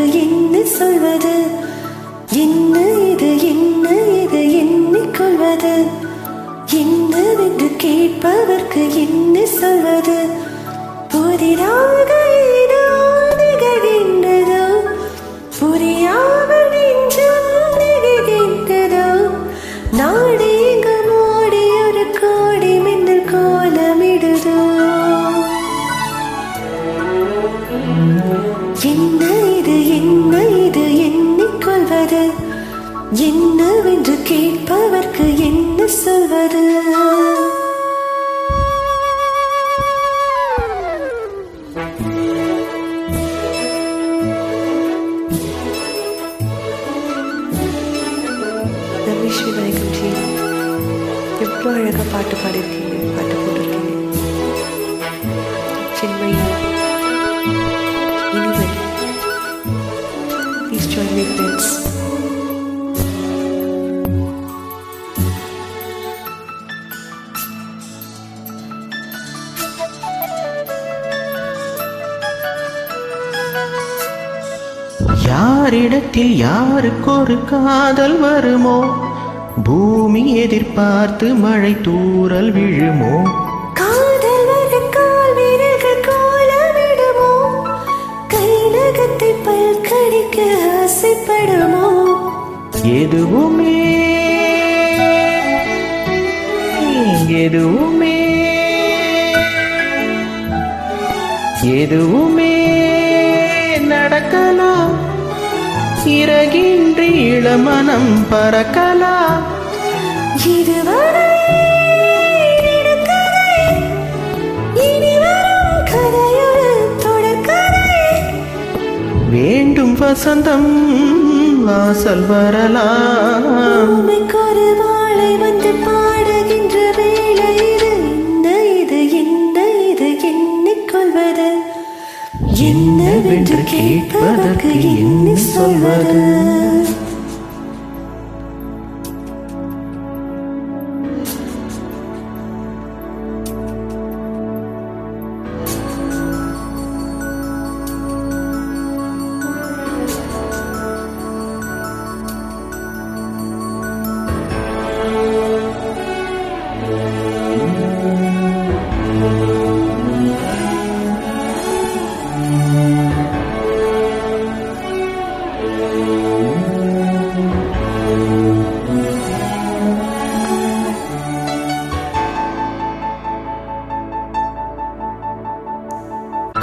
கேட்பவர்க்கு என்ன சொல்வது? என்ன இது எண்ணிக்கொள்வது? என்னவென்று கேட்பவர்க்கு என்ன சொல்வது? புதிதாக ஏதோ நிகழ்கின்றதோ, புரியாமல் நெஞ்சம் நிகழ்கின்றதோ, நாடு எங்கு மோடி ஒரு கோடி மின்னல் கோலமிடுதோ. என்ன இது எண்ணிக்கொள்வது? என்னவென்று கேட்பவர்க்கு என்ன சொல்வது? ரமேஷ் விநாயகம் ஜி, எவ்வளோ அழகாக பாட்டு பாடியிருக்கீங்க, பாட்டு போட்டிருக்கீங்க. Chinmayi, இனிவன், please join me friends. யாரிடத்தில் யாருக்கு ஒரு காதல் வருமோ, பூமி எதிர்பார்த்து மழை தூறல் விழுமோ, காதல் கால் வீரர்கள் கோலமிடுமோ, கை நகத்தை பல்கடிக்க ஆசைப்படுமோ, எதுவுமே எதுவுமே எதுவுமே நடக்கலாம், இறகின்றி இளமனம் பறக்கலாம். இதுவரை இனி வரும் கதையொரு தொடர்கதை. வேண்டும் வசந்தம் வாசல் வரலாம். ஒரு வாழை வந்து பாடுகின்ற வேளை இது. என்ன இது எண்ணிக்கொள்வது? என்னவென்று கேட்பதற்கு என்ன சொல்வது?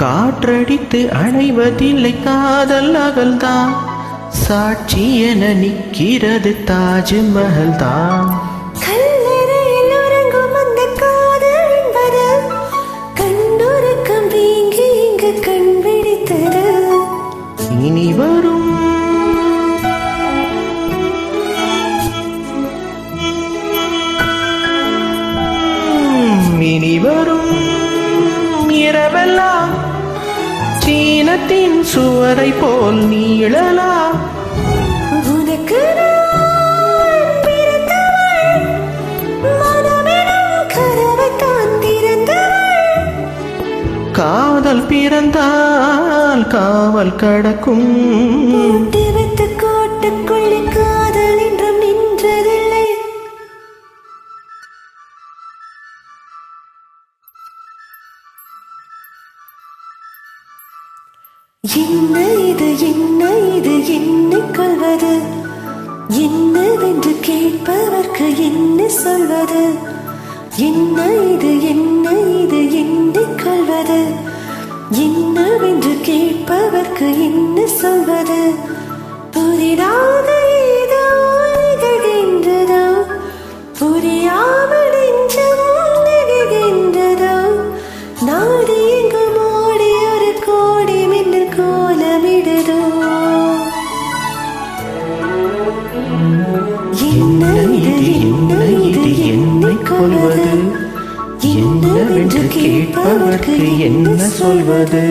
காற்றடித்து அணைவதில்லை காதல் அகல்தான், சாட்சி என நிற்கிறது தாஜ்மஹல் தான். கல்லறையில் உறங்கும் அந்த காதல் என்பது கண்ணுறக்கம் வீங்கி இங்கு கண் விழித்தது. இனி வரும் இரவெல்லாம் சீனத்தின் சுவரை போல் நீளலாம். உனக்கு நான் பிறந்தவள், மனமெனும் கதவைத்தான் திறந்தவள். காதல் பிறந்தால் காவல் கடக்கும். போட்டு வைத்த கோட்டுக்குள்ளே காதல் என்றும் நின்றதில்லை. என்ன இது எண்ணிக்கொள்வது? என்னவென்று கேட்பவர்க்கு என்ன சொல்வது? என்ன இது எண்ணிக்கொள்வது? என்னவென்று கேட்பவர்க்கு என்ன சொல்வது? புதிதாக ஏதோ நிகழ்கின்றதோ, புரியாமல் நெஞ்சம் நிகழ்கின்றதோ, நாடு எங்கு மோடி ஒரு கோடி மின்னல் கோலமிடுதோ. என்ன இது எண்ணிக்கொள்வது? என்னவென்று கேட்பவர்க்கு என்ன சொல்வது?